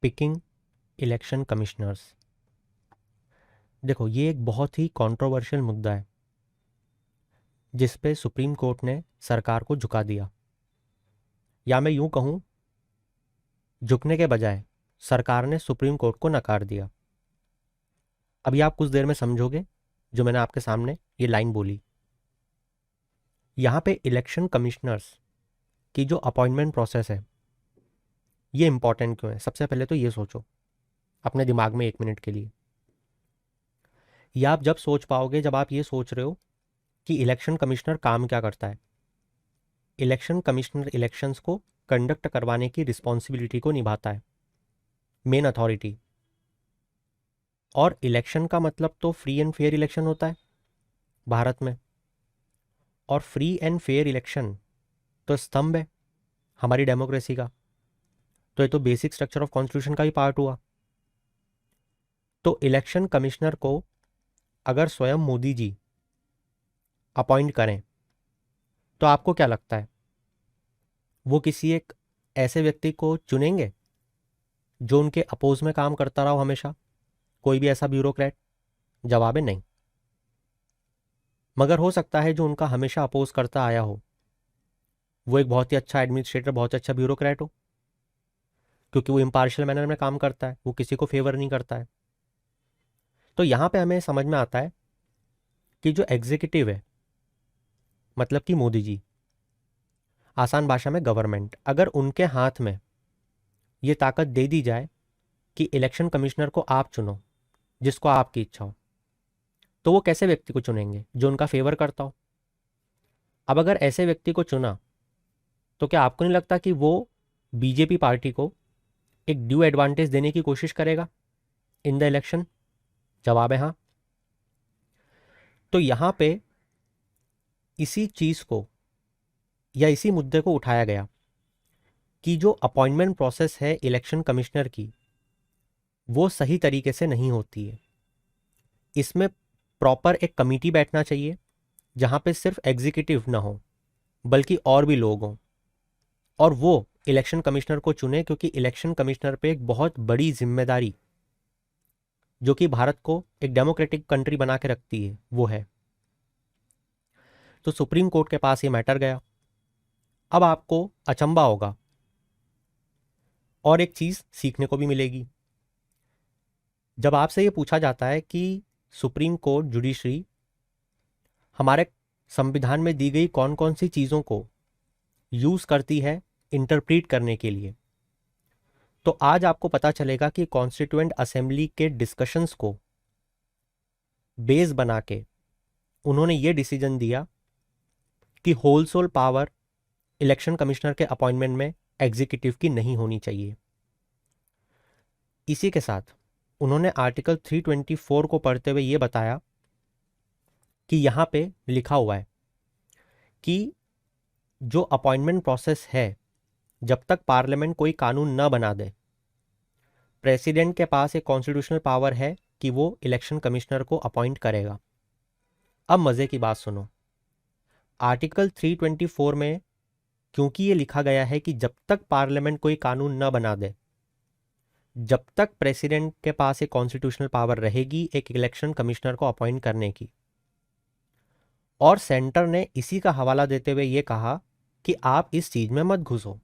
Picking election commissioners. देखो, ये एक बहुत ही कंट्रोवर्शियल मुद्दा है जिस पे सुप्रीम कोर्ट ने सरकार को झुका दिया, या मैं यूं कहूं झुकने के बजाय सरकार ने सुप्रीम कोर्ट को नकार दिया। अभी आप कुछ देर में समझोगे जो मैंने आपके सामने ये लाइन बोली। यहाँ पे इलेक्शन कमिश्नर्स की जो अपॉइंटमेंट प्रोसेस है ये इंपॉर्टेंट क्यों है? सबसे पहले तो ये सोचो अपने दिमाग में 1 मिनट के लिए। ये आप जब सोच पाओगे जब आप ये सोच रहे हो कि इलेक्शन कमिश्नर काम क्या करता है। इलेक्शन कमिश्नर इलेक्शंस को कंडक्ट करवाने की रिस्पॉन्सिबिलिटी को निभाता है, मेन अथॉरिटी। और इलेक्शन का मतलब तो फ्री एंड फेयर इलेक्शन होता है भारत में, और फ्री एंड फेयर इलेक्शन तो स्तंभ है हमारी डेमोक्रेसी का। तो ये तो बेसिक स्ट्रक्चर ऑफ कॉन्स्टिट्यूशन का ही पार्ट हुआ। तो इलेक्शन कमिश्नर को अगर स्वयं मोदी जी अपॉइंट करें तो आपको क्या लगता है वो किसी एक ऐसे व्यक्ति को चुनेंगे जो उनके अपोज में काम करता रहा हो हमेशा, कोई भी ऐसा ब्यूरोक्रेट? जवाब है नहीं। मगर हो सकता है जो उनका हमेशा अपोज करता आया हो वो एक बहुत ही अच्छा एडमिनिस्ट्रेटर, बहुत अच्छा ब्यूरोक्रेट हो, क्योंकि वो इम्पार्शियल मैनर में काम करता है, वो किसी को फेवर नहीं करता है। तो यहाँ पे हमें समझ में आता है कि जो एग्जीक्यूटिव है, मतलब कि मोदी जी, आसान भाषा में गवर्नमेंट, अगर उनके हाथ में ये ताकत दे दी जाए कि इलेक्शन कमिश्नर को आप चुनो जिसको आपकी इच्छा हो, तो वो कैसे व्यक्ति को चुनेंगे? जो उनका फेवर करता हो। अब अगर ऐसे व्यक्ति को चुना तो क्या आपको नहीं लगता कि वो बीजेपी पार्टी को एक ड्यू एडवांटेज देने की कोशिश करेगा इन द इलेक्शन? जवाब है हाँ। तो यहाँ पे इसी चीज को या इसी मुद्दे को उठाया गया कि जो अपॉइंटमेंट प्रोसेस है इलेक्शन कमिश्नर की वो सही तरीके से नहीं होती है। इसमें प्रॉपर एक कमिटी बैठना चाहिए जहां पे सिर्फ एग्जीक्यूटिव ना हो बल्कि और भी लोग हों, और वो इलेक्शन कमिश्नर को चुने, क्योंकि इलेक्शन कमिश्नर पे एक बहुत बड़ी जिम्मेदारी जो कि भारत को एक डेमोक्रेटिक कंट्री बना के रखती है वो है। तो सुप्रीम कोर्ट के पास ये मैटर गया। अब आपको अचंभा होगा और एक चीज सीखने को भी मिलेगी। जब आपसे ये पूछा जाता है कि सुप्रीम कोर्ट जुडिशरी हमारे संविधान में दी गई कौन कौन सी चीज़ों को यूज़ करती है इंटरप्रीट करने के लिए, तो आज आपको पता चलेगा कि कॉन्स्टिट्यूएंट असेंबली के डिस्कशंस को बेस बना के उन्होंने ये डिसीजन दिया कि होलसोल पावर इलेक्शन कमिश्नर के अपॉइंटमेंट में एग्जीक्यूटिव की नहीं होनी चाहिए। इसी के साथ उन्होंने आर्टिकल 324 को पढ़ते हुए ये बताया कि यहाँ पे लिखा हुआ है कि जो अपॉइंटमेंट प्रोसेस है, जब तक पार्लियामेंट कोई कानून न बना दे, प्रेसिडेंट के पास एक कॉन्स्टिट्यूशनल पावर है कि वो इलेक्शन कमिश्नर को अपॉइंट करेगा। अब मज़े की बात सुनो, आर्टिकल 324 में क्योंकि ये लिखा गया है कि जब तक पार्लियामेंट कोई कानून न बना दे, जब तक प्रेसिडेंट के पास एक कॉन्स्टिट्यूशनल पावर रहेगी एक इलेक्शन कमिश्नर को अपॉइंट करने की। और सेंटर ने इसी का हवाला देते हुए ये कहा कि आप इस चीज में मत घुसो,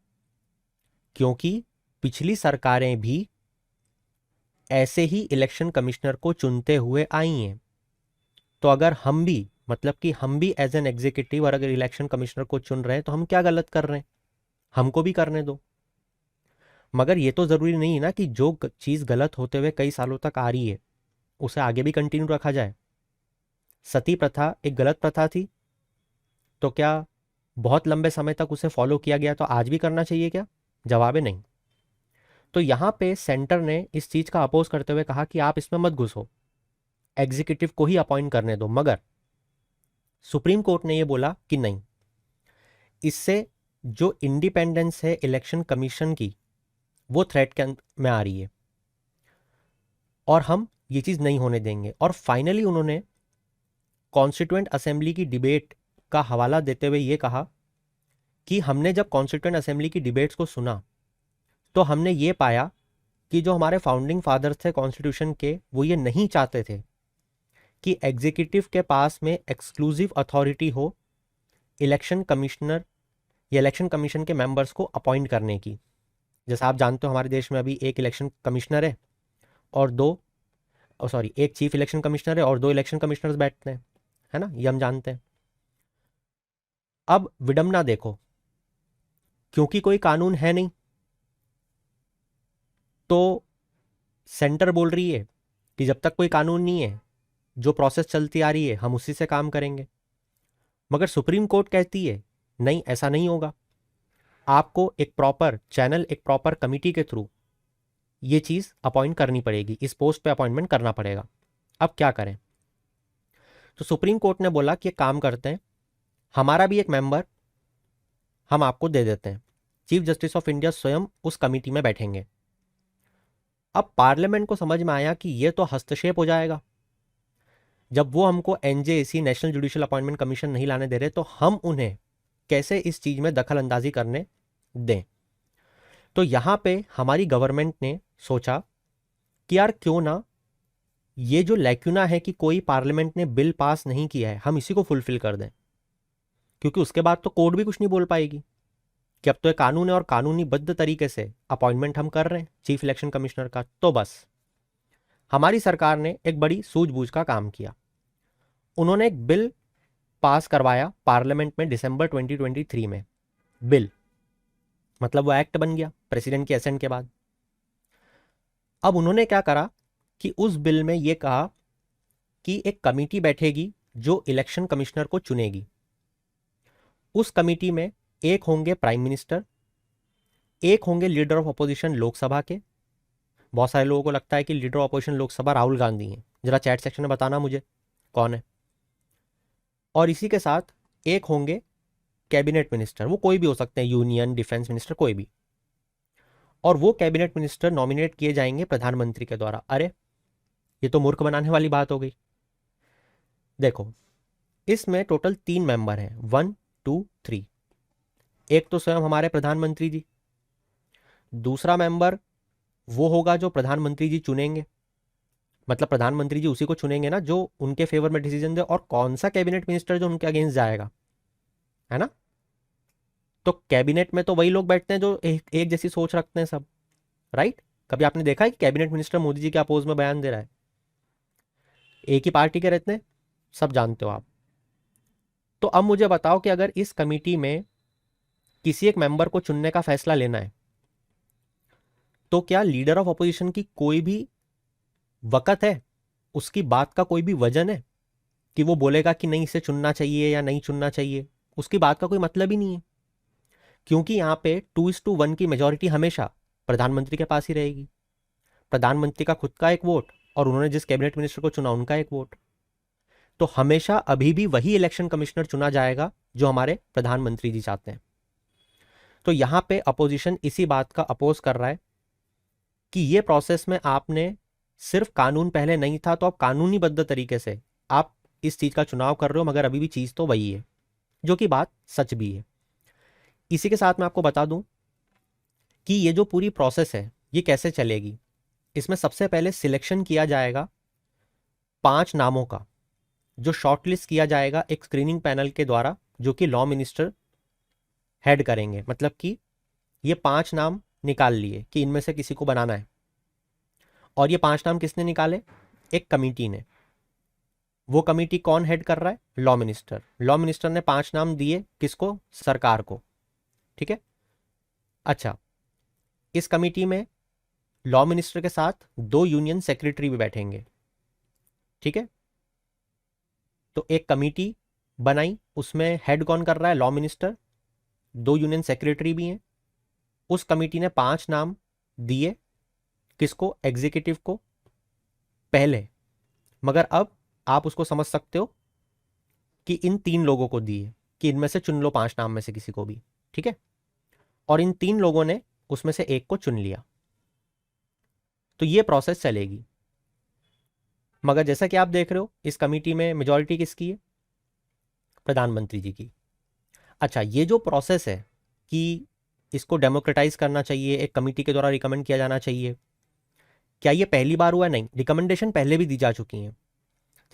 क्योंकि पिछली सरकारें भी ऐसे ही इलेक्शन कमिश्नर को चुनते हुए आई हैं। तो अगर हम भी, मतलब कि हम भी एज एन एग्जीक्यूटिव और अगर इलेक्शन कमिश्नर को चुन रहे हैं तो हम क्या गलत कर रहे हैं? हमको भी करने दो। मगर ये तो जरूरी नहीं है ना कि जो चीज गलत होते हुए कई सालों तक आ रही है उसे आगे भी कंटिन्यू रखा जाए। सती प्रथा एक गलत प्रथा थी, तो क्या बहुत लंबे समय तक उसे फॉलो किया गया तो आज भी करना चाहिए क्या? जवाब है नहीं। तो यहां पे सेंटर ने इस चीज का अपोज करते हुए कहा कि आप इसमें मत घुसो, एग्जीक्यूटिव को ही अपॉइंट करने दो। मगर सुप्रीम कोर्ट ने यह बोला कि नहीं, इससे जो इंडिपेंडेंस है इलेक्शन कमीशन की वो थ्रेट में आ रही है और हम ये चीज नहीं होने देंगे। और फाइनली उन्होंने कॉन्स्टिट्यूएंट असेंबली की डिबेट का हवाला देते हुए ये कहा कि हमने जब कॉन्स्टिट्यूएंट असेंबली की डिबेट्स को सुना तो हमने ये पाया कि जो हमारे फाउंडिंग फादर्स थे कॉन्स्टिट्यूशन के, वो ये नहीं चाहते थे कि एग्जीक्यूटिव के पास में एक्सक्लूसिव अथॉरिटी हो इलेक्शन कमिश्नर या इलेक्शन कमीशन के मेंबर्स को अपॉइंट करने की। जैसा आप जानते हो हमारे देश में अभी एक इलेक्शन कमिश्नर है और एक चीफ इलेक्शन कमिश्नर है और 2 इलेक्शन कमिश्नर्स बैठते हैं, है ना, ये हम जानते हैं। अब विडंबना देखो, क्योंकि कोई कानून है नहीं तो सेंटर बोल रही है कि जब तक कोई कानून नहीं है, जो प्रोसेस चलती आ रही है हम उसी से काम करेंगे। मगर सुप्रीम कोर्ट कहती है नहीं, ऐसा नहीं होगा, आपको एक प्रॉपर चैनल, एक प्रॉपर कमिटी के थ्रू ये चीज़ अपॉइंट करनी पड़ेगी, इस पोस्ट पे अपॉइंटमेंट करना पड़ेगा। अब क्या करें? तो सुप्रीम कोर्ट ने बोला कि एक काम करते हैं, हमारा भी एक मेंबर हम आपको दे देते हैं, चीफ जस्टिस ऑफ इंडिया स्वयं उस कमिटी में बैठेंगे। अब पार्लियामेंट को समझ में आया कि ये तो हस्तक्षेप हो जाएगा, जब वो हमको NJAC national judicial appointment commission नहीं लाने दे रहे तो हम उन्हें कैसे इस चीज में दखल अंदाजी करने दें। तो यहां पे हमारी गवर्नमेंट ने सोचा कि यार क्यों ना ये जो लैक्यूना है कि कोई पार्लियामेंट ने बिल पास नहीं किया है, हम इसी को फुलफिल कर दें, क्योंकि उसके बाद तो कोर्ट भी कुछ नहीं बोल पाएगी कि अब तो एक कानून है और कानूनीबद्ध तरीके से अपॉइंटमेंट हम कर रहे हैं चीफ इलेक्शन कमिश्नर का। तो बस हमारी सरकार ने एक बड़ी सूझबूझ का काम किया, उन्होंने एक बिल पास करवाया पार्लियामेंट में दिसंबर 2023 में। बिल मतलब वो एक्ट बन गया प्रेसिडेंट के असेंट के बाद। अब उन्होंने क्या करा कि उस बिल में ये कहा कि एक कमेटी बैठेगी जो इलेक्शन कमिश्नर को चुनेगी। उस कमेटी में एक होंगे प्राइम मिनिस्टर, एक होंगे लीडर ऑफ अपोजिशन लोकसभा के। बहुत सारे लोगों को लगता है कि leader of opposition Lok Sabha Rahul Gandhi हैं, जरा चैट सेक्शन में बताना मुझे कौन है। और इसी के साथ एक होंगे कैबिनेट मिनिस्टर, वो कोई भी हो सकते हैं, यूनियन, डिफेंस मिनिस्टर, कोई भी। और वो कैबिनेट मिनिस्टर नॉमिनेट किए जाएंगे प्रधानमंत्री के द्वारा। अरे ये तो मूर्ख बनाने वाली बात हो गई। देखो इसमें टोटल 3 मेंबर हैं, 1 2 3। एक तो स्वयं हमारे प्रधानमंत्री जी, दूसरा मेंबर वो होगा जो प्रधानमंत्री जी चुनेंगे, मतलब प्रधानमंत्री जी उसी को चुनेंगे ना जो उनके फेवर में डिसीजन दे, और कौन सा कैबिनेट मिनिस्टर जो उनके अगेंस्ट जाएगा, है ना। तो कैबिनेट में तो वही लोग बैठते हैं जो एक जैसी सोच रखते हैं सब, राइट। कभी आपने देखा है कि कैबिनेट मिनिस्टर मोदी जी के अपोज में बयान दे रहा है? एक ही पार्टी के रहते हैं, सब जानते हो आप। तो अब मुझे बताओ कि अगर इस कमेटी में किसी एक मेंबर को चुनने का फैसला लेना है तो क्या लीडर ऑफ अपोजिशन की कोई भी वक़्त है, उसकी बात का कोई भी वजन है कि वो बोलेगा कि नहीं इसे चुनना चाहिए या नहीं चुनना चाहिए? उसकी बात का कोई मतलब ही नहीं है, क्योंकि यहाँ पे 2:1 की मेजोरिटी हमेशा प्रधानमंत्री के पास ही रहेगी। प्रधानमंत्री का खुद का एक वोट और उन्होंने जिस कैबिनेट मिनिस्टर को चुना उनका एक वोट, तो हमेशा अभी भी वही इलेक्शन कमिश्नर चुना जाएगा जो हमारे प्रधानमंत्री जी चाहते हैं। तो यहां पे अपोजिशन इसी बात का अपोज कर रहा है कि ये प्रोसेस में आपने सिर्फ कानून पहले नहीं था तो अब कानूनीबद्ध तरीके से आप इस चीज का चुनाव कर रहे हो, मगर अभी भी चीज तो वही है, जो कि बात सच भी है। इसी के साथ मैं आपको बता दूं कि ये जो पूरी प्रोसेस है ये कैसे चलेगी। इसमें सबसे पहले सिलेक्शन किया जाएगा 5 नामों का, जो शॉर्टलिस्ट किया जाएगा एक स्क्रीनिंग पैनल के द्वारा, जो कि लॉ मिनिस्टर हेड करेंगे। मतलब कि ये 5 नाम निकाल लिए कि इनमें से किसी को बनाना है, और ये 5 नाम किसने निकाले? एक कमेटी ने। वो कमेटी कौन हेड कर रहा है? Law minister. लॉ मिनिस्टर ने 5 नाम दिए, किसको? सरकार को, ठीक है। अच्छा, इस कमेटी में लॉ मिनिस्टर के साथ 2 यूनियन सेक्रेटरी भी बैठेंगे, ठीक है। तो एक कमेटी बनाई, उसमें हेड कौन कर रहा है? लॉ मिनिस्टर, 2 यूनियन सेक्रेटरी भी हैं। उस कमेटी ने 5 नाम दिए, किसको? एग्जीक्यूटिव को पहले, मगर अब आप उसको समझ सकते हो कि इन 3 लोगों को दिए कि इनमें से चुन लो 5 नाम में से किसी को भी, ठीक है। और इन 3 लोगों ने उसमें से एक को चुन लिया। तो ये प्रोसेस चलेगी। मगर जैसा कि आप देख रहे हो इस कमेटी में मेजॉरिटी किसकी है? प्रधानमंत्री जी की। अच्छा, ये जो प्रोसेस है कि इसको डेमोक्रेटाइज करना चाहिए, एक कमेटी के द्वारा रिकमेंड किया जाना चाहिए, क्या ये पहली बार हुआ? नहीं, रिकमेंडेशन पहले भी दी जा चुकी हैं।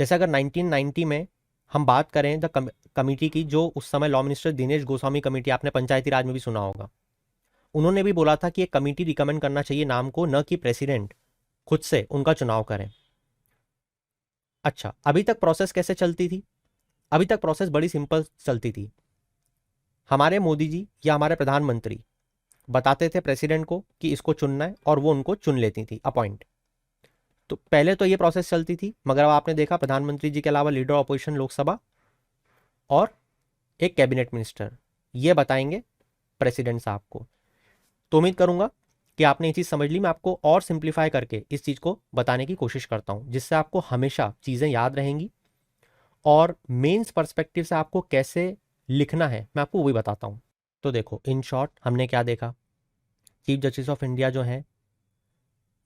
जैसे अगर 1990 में हम बात करें द कमिटी की, जो उस समय law minister Dinesh Goswami committee, आपने पंचायती राज में भी सुना होगा, उन्होंने भी बोला था कि एक कमेटी रिकमेंड करना चाहिए नाम को, न कि प्रेसिडेंट खुद से उनका चुनाव करें। अच्छा, अभी तक प्रोसेस कैसे चलती थी? अभी तक प्रोसेस बड़ी सिंपल चलती थी। हमारे मोदी जी या हमारे प्रधानमंत्री बताते थे प्रेसिडेंट को कि इसको चुनना है, और वो उनको चुन लेती थी, अपॉइंट। तो पहले तो ये प्रोसेस चलती थी, मगर अब आपने देखा प्रधानमंत्री जी के अलावा लीडर ऑपोजिशन लोकसभा और एक कैबिनेट मिनिस्टर ये बताएंगे प्रेसिडेंट साहब को। तो उम्मीद करूंगा कि आपने ये चीज़ समझ ली। मैं आपको और सिंप्लीफाई करके इस चीज़ को बताने की कोशिश करता हूं, जिससे आपको हमेशा चीज़ें याद रहेंगी, और मेंस पर्सपेक्टिव से आपको कैसे लिखना है मैं आपको वो भी बताता हूं। तो देखो, इन शॉर्ट हमने क्या देखा, चीफ जस्टिस ऑफ इंडिया जो हैं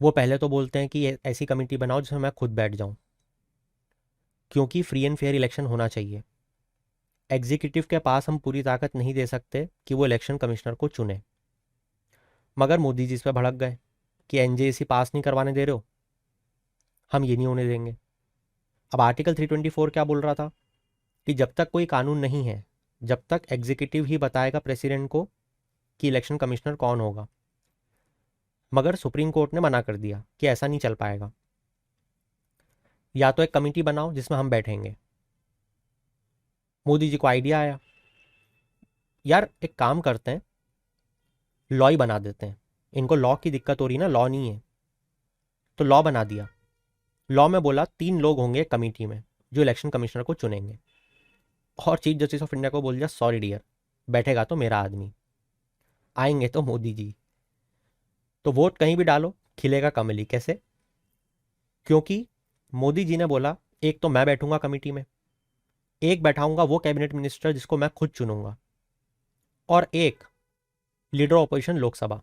वो पहले तो बोलते हैं कि ऐसी कमेटी बनाओ जिसमें मैं खुद बैठ जाऊं, क्योंकि फ्री एंड फेयर इलेक्शन होना चाहिए। एग्जीक्यूटिव के पास हम पूरी ताकत नहीं दे सकते कि वो इलेक्शन कमिश्नर को चुने। मगर मोदी जी इस पर भड़क गए कि एनजेएसी पास नहीं करवाने दे रहे हो, हम ये नहीं होने देंगे। अब आर्टिकल 324 क्या बोल रहा था कि जब तक कोई कानून नहीं है, जब तक एग्जीक्यूटिव ही बताएगा प्रेसिडेंट को कि इलेक्शन कमिश्नर कौन होगा। मगर सुप्रीम कोर्ट ने मना कर दिया कि ऐसा नहीं चल पाएगा, या तो एक कमेटी बनाओ जिसमें हम बैठेंगे। मोदी जी को आइडिया आया, यार एक काम करते हैं, लॉ ही बना देते हैं। इनको लॉ की दिक्कत हो रही ना, लॉ नहीं है, तो लॉ बना दिया। लॉ में बोला 3 लोग होंगे कमेटी में जो इलेक्शन कमिश्नर को चुनेंगे, और चीफ जस्टिस ऑफ इंडिया को बोल दिया सॉरी डियर, बैठेगा तो मेरा आदमी, आएंगे तो मोदी जी। तो वोट कहीं भी डालो खिलेगा कमली। कैसे? क्योंकि मोदी जी ने बोला एक तो मैं बैठूंगा कमेटी में, एक बैठाऊंगा वो कैबिनेट मिनिस्टर जिसको मैं खुद चुनूंगा, और एक लीडर ऑपोजिशन लोकसभा।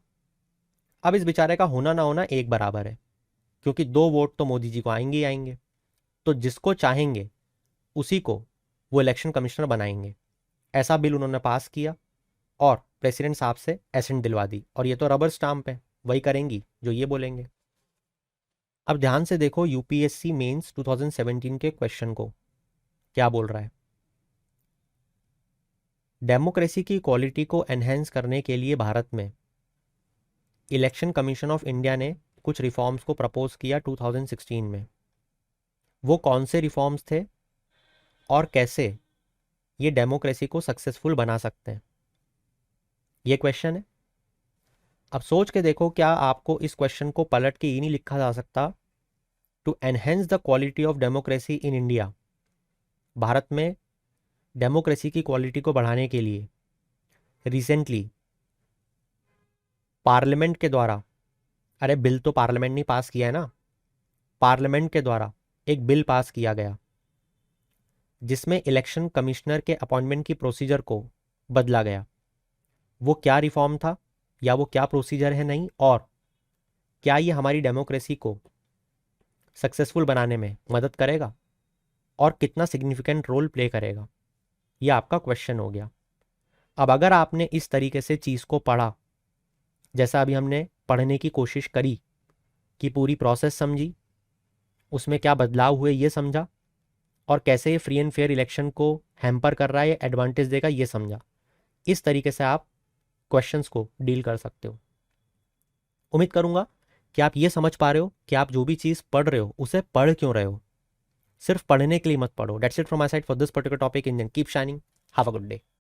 अब इस बेचारे का होना ना होना एक बराबर है, क्योंकि 2 वोट तो मोदी जी को आएंगे ही आएंगे। तो जिसको चाहेंगे उसी को वो इलेक्शन कमिश्नर बनाएंगे। ऐसा बिल उन्होंने पास किया और प्रेसिडेंट साहब से एसेंट दिलवा दी, और ये तो रबर स्टाम्प है, वही करेंगी जो ये बोलेंगे। अब ध्यान से देखो यूपीएससी मेंस 2017 के क्वेश्चन को क्या बोल रहा है। डेमोक्रेसी की क्वालिटी को एनहेंस करने के लिए भारत में इलेक्शन कमीशन ऑफ इंडिया ने कुछ रिफॉर्म्स को प्रपोज किया 2016 में। वो कौन से रिफॉर्म्स थे और कैसे ये डेमोक्रेसी को सक्सेसफुल बना सकते हैं, ये क्वेश्चन है। अब सोच के देखो, क्या आपको इस क्वेश्चन को पलट के ये नहीं लिखा जा सकता, to enhance the quality of democracy in India. Bharat में डेमोक्रेसी की क्वालिटी को बढ़ाने के लिए रिसेंटली पार्लियामेंट के द्वारा, अरे बिल तो पार्लियामेंट ने पास किया है ना, पार्लियामेंट के द्वारा एक बिल पास किया गया जिसमें इलेक्शन कमिश्नर के अपॉइंटमेंट की प्रोसीजर को बदला गया। वो क्या रिफॉर्म था या वो क्या प्रोसीजर है, नहीं, और क्या ये हमारी डेमोक्रेसी को सक्सेसफुल बनाने में मदद करेगा और कितना सिग्निफिकेंट रोल प्ले करेगा, ये आपका क्वेश्चन हो गया। अब अगर आपने इस तरीके से चीज़ को पढ़ा, जैसा अभी हमने पढ़ने की कोशिश करी, कि पूरी प्रोसेस समझी, उसमें क्या बदलाव हुए ये समझा, और कैसे ये फ्री एंड फेयर इलेक्शन को हैम्पर कर रहा है, एडवांटेज देगा ये समझा, इस तरीके से आप क्वेश्चंस को डील कर सकते हो। उम्मीद करूंगा कि आप ये समझ पा रहे हो कि आप जो भी चीज़ पढ़ रहे हो उसे पढ़ क्यों रहे हो, सिर्फ पढ़ने के लिए मत पढ़ो। That's it from my side for this particular topic. Indian keep shining, have a good day.